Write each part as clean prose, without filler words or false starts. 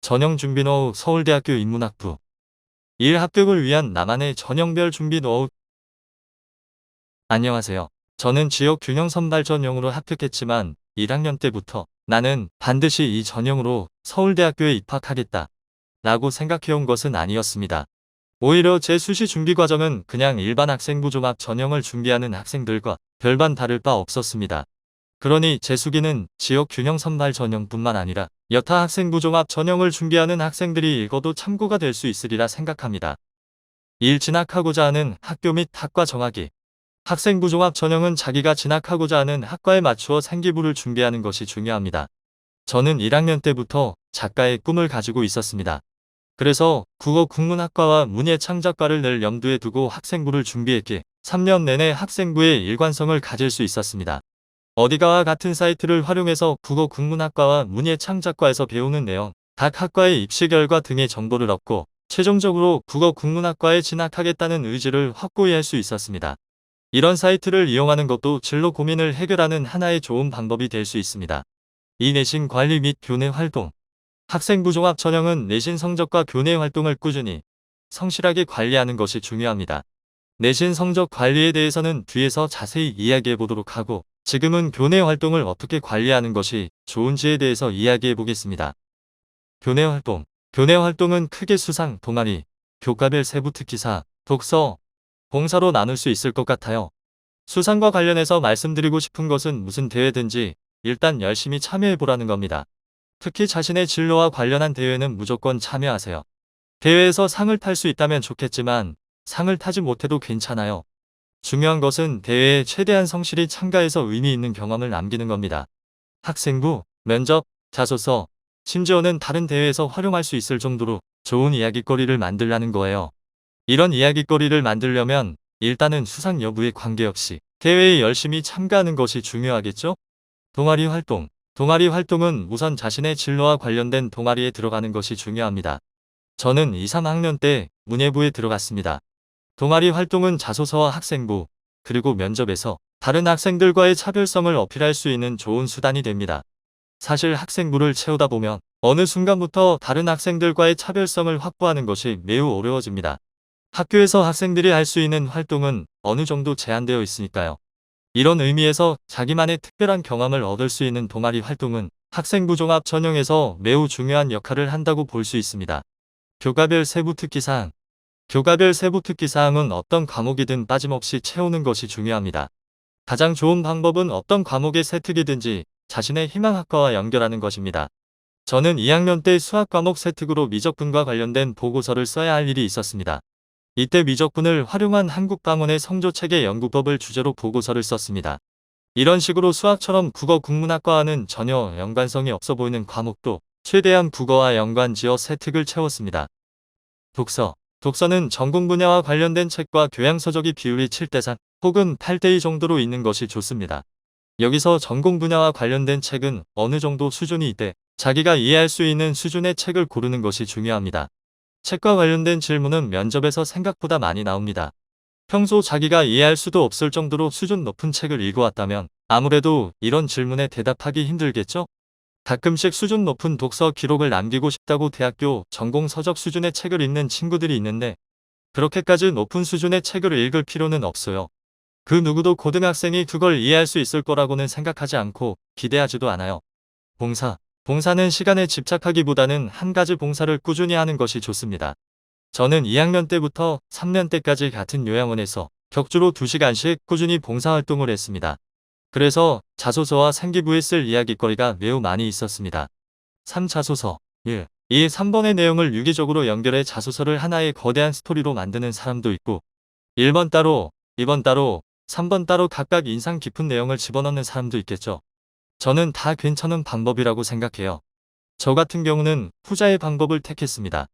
전형 준비 노하우 서울대학교 인문학부 1. 합격을 위한 나만의 전형별 준비 노하우. 안녕하세요. 저는 지역 균형 선발 전형으로 합격했지만 1학년 때부터 나는 반드시 이 전형으로 서울대학교에 입학하겠다 라고 생각해온 것은 아니었습니다. 오히려 제 수시 준비 과정은 그냥 일반 학생부 종합 전형을 준비하는 학생들과 별반 다를 바 없었습니다. 그러니 제 수기는 지역 균형 선발 전형뿐만 아니라 여타 학생부 종합 전형을 준비하는 학생들이 읽어도 참고가 될 수 있으리라 생각합니다. 1. 진학하고자 하는 학교 및 학과 정하기. 학생부 종합 전형은 자기가 진학하고자 하는 학과에 맞추어 생기부를 준비하는 것이 중요합니다. 저는 1학년 때부터 작가의 꿈을 가지고 있었습니다. 그래서 국어 국문학과와 문예창작과를 늘 염두에 두고 학생부를 준비했기에 3년 내내 학생부의 일관성을 가질 수 있었습니다. 어디가와 같은 사이트를 활용해서 국어 국문학과와 문예창작과에서 배우는 내용, 각 학과의 입시 결과 등의 정보를 얻고 최종적으로 국어 국문학과에 진학하겠다는 의지를 확고히 할 수 있었습니다. 이런 사이트를 이용하는 것도 진로 고민을 해결하는 하나의 좋은 방법이 될 수 있습니다. 2. 내신 관리 및 교내 활동. 학생부 종합 전형은 내신 성적과 교내 활동을 꾸준히 성실하게 관리하는 것이 중요합니다. 내신 성적 관리에 대해서는 뒤에서 자세히 이야기해 보도록 하고, 지금은 교내 활동을 어떻게 관리하는 것이 좋은지에 대해서 이야기해 보겠습니다. 교내 활동. 교내 활동은 크게 수상, 동아리, 교과별 세부 특기사, 독서, 봉사로 나눌 수 있을 것 같아요. 수상과 관련해서 말씀드리고 싶은 것은 무슨 대회든지 일단 열심히 참여해 보라는 겁니다. 특히 자신의 진로와 관련한 대회는 무조건 참여하세요. 대회에서 상을 탈 수 있다면 좋겠지만 상을 타지 못해도 괜찮아요. 중요한 것은 대회에 최대한 성실히 참가해서 의미 있는 경험을 남기는 겁니다. 학생부, 면접, 자소서, 심지어는 다른 대회에서 활용할 수 있을 정도로 좋은 이야깃거리를 만들라는 거예요. 이런 이야깃거리를 만들려면 일단은 수상 여부에 관계없이 대회에 열심히 참가하는 것이 중요하겠죠? 동아리 활동. 동아리 활동은 우선 자신의 진로와 관련된 동아리에 들어가는 것이 중요합니다. 저는 2, 3학년 때 문예부에 들어갔습니다. 동아리 활동은 자소서와 학생부, 그리고 면접에서 다른 학생들과의 차별성을 어필할 수 있는 좋은 수단이 됩니다. 사실 학생부를 채우다 보면 어느 순간부터 다른 학생들과의 차별성을 확보하는 것이 매우 어려워집니다. 학교에서 학생들이 할 수 있는 활동은 어느 정도 제한되어 있으니까요. 이런 의미에서 자기만의 특별한 경험을 얻을 수 있는 동아리 활동은 학생부 종합 전형에서 매우 중요한 역할을 한다고 볼 수 있습니다. 교과별 세부 특기사항. 교과별 세부 특기사항은 어떤 과목이든 빠짐없이 채우는 것이 중요합니다. 가장 좋은 방법은 어떤 과목의 새 특이든지 자신의 희망학과와 연결하는 것입니다. 저는 2학년 때 수학 과목 새 특으로 미적분과 관련된 보고서를 써야 할 일이 있었습니다. 이때 미적분을 활용한 한국방언의 성조체계 연구법을 주제로 보고서를 썼습니다. 이런 식으로 수학처럼 국어 국문학과와는 전혀 연관성이 없어 보이는 과목도 최대한 국어와 연관지어 새 특을 채웠습니다. 독서. 독서는 전공 분야와 관련된 책과 교양서적이 비율이 7대3 혹은 8대2 정도로 있는 것이 좋습니다. 여기서 전공 분야와 관련된 책은 어느 정도 수준이 있대 자기가 이해할 수 있는 수준의 책을 고르는 것이 중요합니다. 책과 관련된 질문은 면접에서 생각보다 많이 나옵니다. 평소 자기가 이해할 수도 없을 정도로 수준 높은 책을 읽어왔다면 아무래도 이런 질문에 대답하기 힘들겠죠? 가끔씩 수준 높은 독서 기록을 남기고 싶다고 대학교 전공 서적 수준의 책을 읽는 친구들이 있는데 그렇게까지 높은 수준의 책을 읽을 필요는 없어요. 그 누구도 고등학생이 그걸 이해할 수 있을 거라고는 생각하지 않고 기대하지도 않아요. 봉사. 봉사는 시간에 집착하기보다는 한 가지 봉사를 꾸준히 하는 것이 좋습니다. 저는 2학년 때부터 3년 때까지 같은 요양원에서 격주로 2시간씩 꾸준히 봉사활동을 했습니다. 그래서 자소서와 생기부에 쓸 이야깃거리가 매우 많이 있었습니다. 3. 자소서. 1. 이 3번의 내용을 유기적으로 연결해 자소서를 하나의 거대한 스토리로 만드는 사람도 있고 1번 따로, 2번 따로, 3번 따로 각각 인상 깊은 내용을 집어넣는 사람도 있겠죠. 저는 다 괜찮은 방법이라고 생각해요. 저 같은 경우는 후자의 방법을 택했습니다.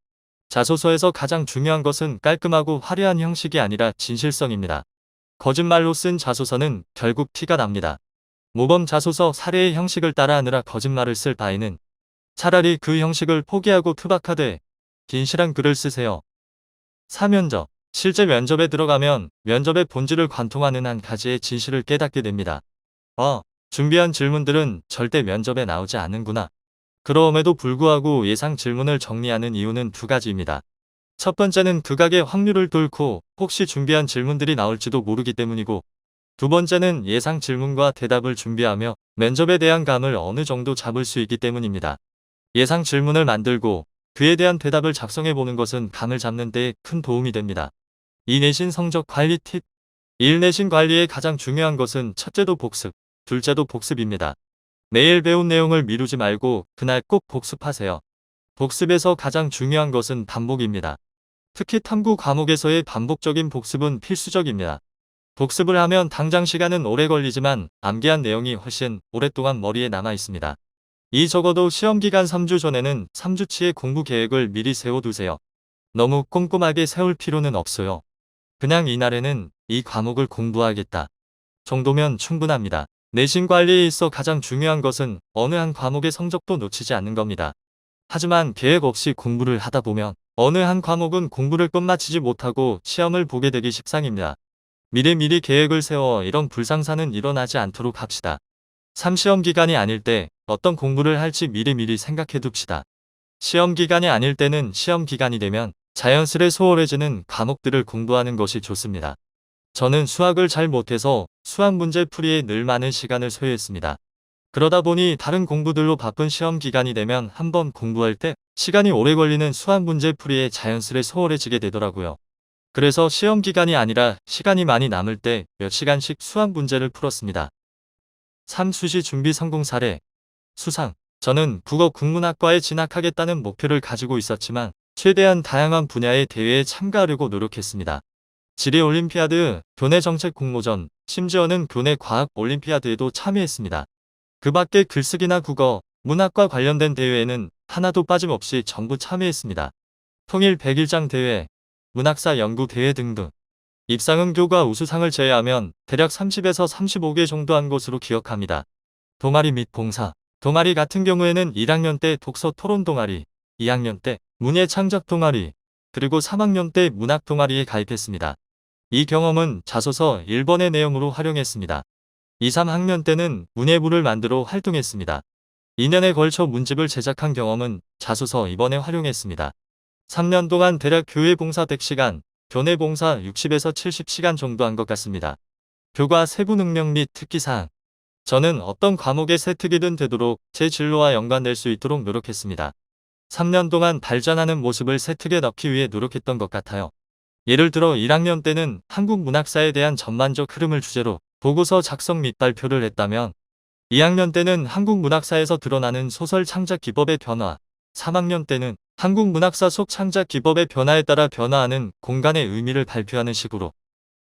자소서에서 가장 중요한 것은 깔끔하고 화려한 형식이 아니라 진실성입니다. 거짓말로 쓴 자소서는 결국 티가 납니다. 모범 자소서 사례의 형식을 따라하느라 거짓말을 쓸 바에는 차라리 그 형식을 포기하고 투박하되 진실한 글을 쓰세요. 4. 면접. 실제 면접에 들어가면 면접의 본질을 관통하는 한 가지의 진실을 깨닫게 됩니다. 준비한 질문들은 절대 면접에 나오지 않는구나. 그럼에도 불구하고 예상 질문을 정리하는 이유는 두 가지입니다. 첫 번째는 극악의 확률을 뚫고 혹시 준비한 질문들이 나올지도 모르기 때문이고, 두 번째는 예상 질문과 대답을 준비하며 면접에 대한 감을 어느 정도 잡을 수 있기 때문입니다. 예상 질문을 만들고 그에 대한 대답을 작성해 보는 것은 감을 잡는 데 큰 도움이 됩니다. 이 내신 성적 관리 팁. 1. 내신 관리의 가장 중요한 것은 첫째도 복습, 둘째도 복습입니다. 매일 배운 내용을 미루지 말고 그날 꼭 복습하세요. 복습에서 가장 중요한 것은 반복입니다. 특히 탐구 과목에서의 반복적인 복습은 필수적입니다. 복습을 하면 당장 시간은 오래 걸리지만 암기한 내용이 훨씬 오랫동안 머리에 남아 있습니다. 이 적어도 시험기간 3주 전에는 3주치의 공부 계획을 미리 세워두세요. 너무 꼼꼼하게 세울 필요는 없어요. 그냥 이날에는 이 과목을 공부하겠다 정도면 충분합니다. 내신 관리에 있어 가장 중요한 것은 어느 한 과목의 성적도 놓치지 않는 겁니다. 하지만 계획 없이 공부를 하다 보면 어느 한 과목은 공부를 끝마치지 못하고 시험을 보게 되기 십상입니다. 미리 계획을 세워 이런 불상사는 일어나지 않도록 합시다. 3시험 기간이 아닐 때 어떤 공부를 할지 미리 생각해 둡시다. 시험 기간이 아닐 때는 시험 기간이 되면 자연스레 소홀해지는 과목들을 공부하는 것이 좋습니다. 저는 수학을 잘 못해서 수학 문제 풀이에 늘 많은 시간을 소요했습니다. 그러다 보니 다른 공부들로 바쁜 시험 기간이 되면 한번 공부할 때 시간이 오래 걸리는 수학 문제 풀이에 자연스레 소홀해지게 되더라고요. 그래서 시험 기간이 아니라 시간이 많이 남을 때 몇 시간씩 수학 문제를 풀었습니다. 3. 수시 준비 성공 사례. 수상. 저는 국어 국문학과에 진학하겠다는 목표를 가지고 있었지만 최대한 다양한 분야의 대회에 참가하려고 노력했습니다. 지리 올림피아드, 교내 정책 공모전, 심지어는 교내 과학 올림피아드에도 참여했습니다. 그 밖에 글쓰기나 국어, 문학과 관련된 대회에는 하나도 빠짐없이 전부 참여했습니다. 통일 101장 대회, 문학사 연구 대회 등등. 입상은 교과 우수상을 제외하면 대략 30에서 35개 정도 한 것으로 기억합니다. 동아리 및 봉사. 동아리 같은 경우에는 1학년 때 독서 토론 동아리, 2학년 때 문예 창작 동아리, 그리고 3학년 때 문학 동아리에 가입했습니다. 이 경험은 자소서 1번의 내용으로 활용했습니다. 2, 3학년 때는 문예부를 만들어 활동했습니다. 2년에 걸쳐 문집을 제작한 경험은 자소서 2번에 활용했습니다. 3년 동안 대략 교회 봉사 100시간, 교내 봉사 60에서 70시간 정도 한 것 같습니다. 교과 세부 능력 및 특기사항. 저는 어떤 과목의 세특이든 되도록 제 진로와 연관될 수 있도록 노력했습니다. 3년 동안 발전하는 모습을 세특에 넣기 위해 노력했던 것 같아요. 예를 들어 1학년 때는 한국 문학사에 대한 전반적 흐름을 주제로 보고서 작성 및 발표를 했다면 2학년 때는 한국 문학사에서 드러나는 소설 창작 기법의 변화, 3학년 때는 한국 문학사 속 창작 기법의 변화에 따라 변화하는 공간의 의미를 발표하는 식으로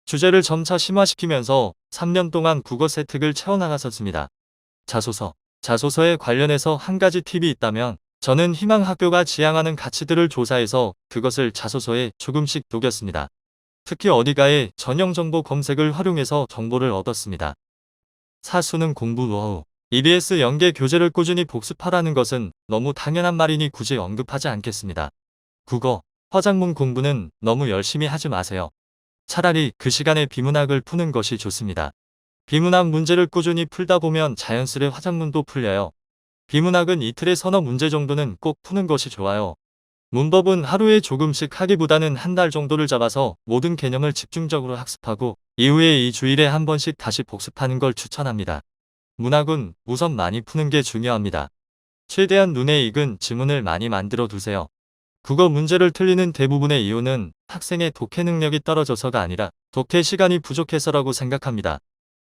주제를 점차 심화시키면서 3년 동안 국어 세특을 채워나갔었습니다. 자소서. 자소서에 관련해서 한 가지 팁이 있다면 저는 희망학교가 지향하는 가치들을 조사해서 그것을 자소서에 조금씩 녹였습니다. 특히 어디가의 전형 정보 검색을 활용해서 정보를 얻었습니다. 4. 수능 공부 노하우. EBS 연계 교재를 꾸준히 복습하라는 것은 너무 당연한 말이니 굳이 언급하지 않겠습니다. 국어, 화작문 공부는 너무 열심히 하지 마세요. 차라리 그 시간에 비문학을 푸는 것이 좋습니다. 비문학 문제를 꾸준히 풀다 보면 자연스레 화작문도 풀려요. 비문학은 이틀에 서너 문제 정도는 꼭 푸는 것이 좋아요. 문법은 하루에 조금씩 하기보다는 한 달 정도를 잡아서 모든 개념을 집중적으로 학습하고 이후에 2주일에 한 번씩 다시 복습하는 걸 추천합니다. 문학은 우선 많이 푸는 게 중요합니다. 최대한 눈에 익은 지문을 많이 만들어 두세요. 국어 문제를 틀리는 대부분의 이유는 학생의 독해 능력이 떨어져서가 아니라 독해 시간이 부족해서라고 생각합니다.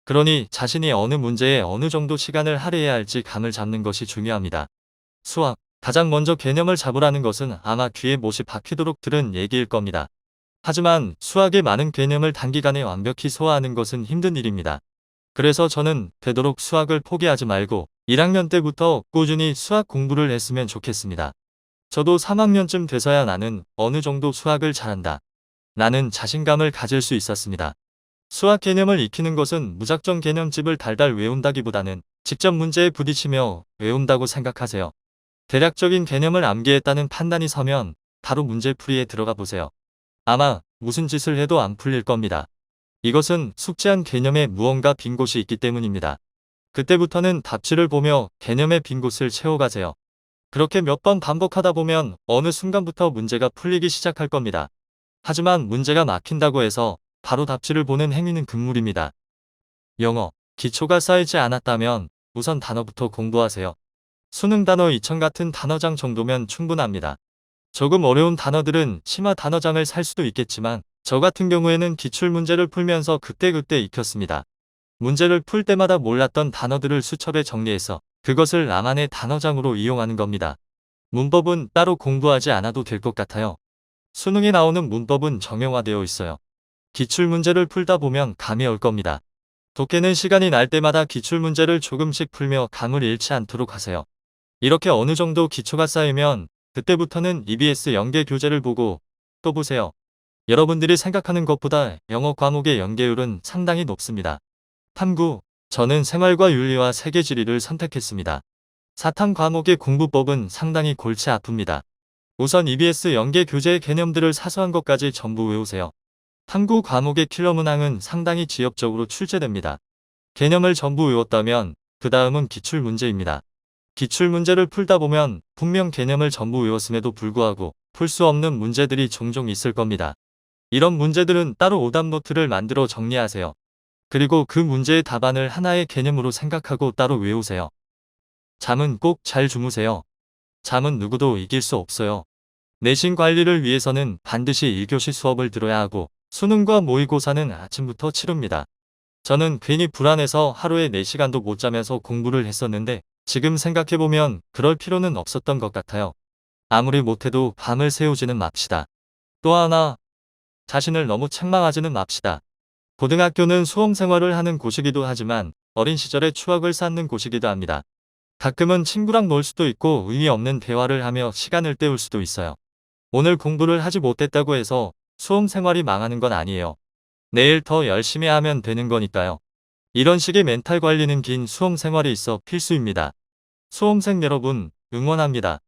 그러니 자신이 어느 문제에 어느 정도 시간을 할애해야 할지 감을 잡는 것이 중요합니다. 수학. 가장 먼저 개념을 잡으라는 것은 아마 귀에 못이 박히도록 들은 얘기일 겁니다. 하지만 수학의 많은 개념을 단기간에 완벽히 소화하는 것은 힘든 일입니다. 그래서 저는 되도록 수학을 포기하지 말고 1학년 때부터 꾸준히 수학 공부를 했으면 좋겠습니다. 저도 3학년쯤 돼서야 나는 어느 정도 수학을 잘한다. 나는 자신감을 가질 수 있었습니다. 수학 개념을 익히는 것은 무작정 개념집을 달달 외운다기보다는 직접 문제에 부딪히며 외운다고 생각하세요. 대략적인 개념을 암기했다는 판단이 서면 바로 문제풀이에 들어가 보세요. 아마 무슨 짓을 해도 안 풀릴 겁니다. 이것은 숙지한 개념에 무언가 빈 곳이 있기 때문입니다. 그때부터는 답지를 보며 개념의 빈 곳을 채워가세요. 그렇게 몇 번 반복하다 보면 어느 순간부터 문제가 풀리기 시작할 겁니다. 하지만 문제가 막힌다고 해서 바로 답지를 보는 행위는 금물입니다. 영어, 기초가 쌓이지 않았다면 우선 단어부터 공부하세요. 수능 단어 2000 같은 단어장 정도면 충분합니다. 조금 어려운 단어들은 심화 단어장을 살 수도 있겠지만 저 같은 경우에는 기출문제를 풀면서 그때그때 익혔습니다. 문제를 풀 때마다 몰랐던 단어들을 수첩에 정리해서 그것을 나만의 단어장으로 이용하는 겁니다. 문법은 따로 공부하지 않아도 될 것 같아요. 수능에 나오는 문법은 정형화되어 있어요. 기출문제를 풀다 보면 감이 올 겁니다. 독해는 시간이 날 때마다 기출문제를 조금씩 풀며 감을 잃지 않도록 하세요. 이렇게 어느 정도 기초가 쌓이면 그때부터는 EBS 연계 교재를 보고 또 보세요. 여러분들이 생각하는 것보다 영어 과목의 연계율은 상당히 높습니다. 탐구, 저는 생활과 윤리와 세계지리를 선택했습니다. 사탐 과목의 공부법은 상당히 골치 아픕니다. 우선 EBS 연계 교재의 개념들을 사소한 것까지 전부 외우세요. 탐구 과목의 킬러 문항은 상당히 지엽적으로 출제됩니다. 개념을 전부 외웠다면 그 다음은 기출문제입니다. 기출문제를 풀다 보면 분명 개념을 전부 외웠음에도 불구하고 풀 수 없는 문제들이 종종 있을 겁니다. 이런 문제들은 따로 오답노트를 만들어 정리하세요. 그리고 그 문제의 답안을 하나의 개념으로 생각하고 따로 외우세요. 잠은 꼭 잘 주무세요. 잠은 누구도 이길 수 없어요. 내신 관리를 위해서는 반드시 1교시 수업을 들어야 하고 수능과 모의고사는 아침부터 치릅니다. 저는 괜히 불안해서 하루에 4시간도 못 자면서 공부를 했었는데 지금 생각해보면 그럴 필요는 없었던 것 같아요. 아무리 못해도 밤을 새우지는 맙시다. 또 하나, 자신을 너무 책망하지는 맙시다. 고등학교는 수험생활을 하는 곳이기도 하지만 어린 시절의 추억을 쌓는 곳이기도 합니다. 가끔은 친구랑 놀 수도 있고 의미 없는 대화를 하며 시간을 때울 수도 있어요. 오늘 공부를 하지 못했다고 해서 수험생활이 망하는 건 아니에요. 내일 더 열심히 하면 되는 거니까요. 이런 식의 멘탈 관리는 긴 수험생활에 있어 필수입니다. 수험생 여러분, 응원합니다.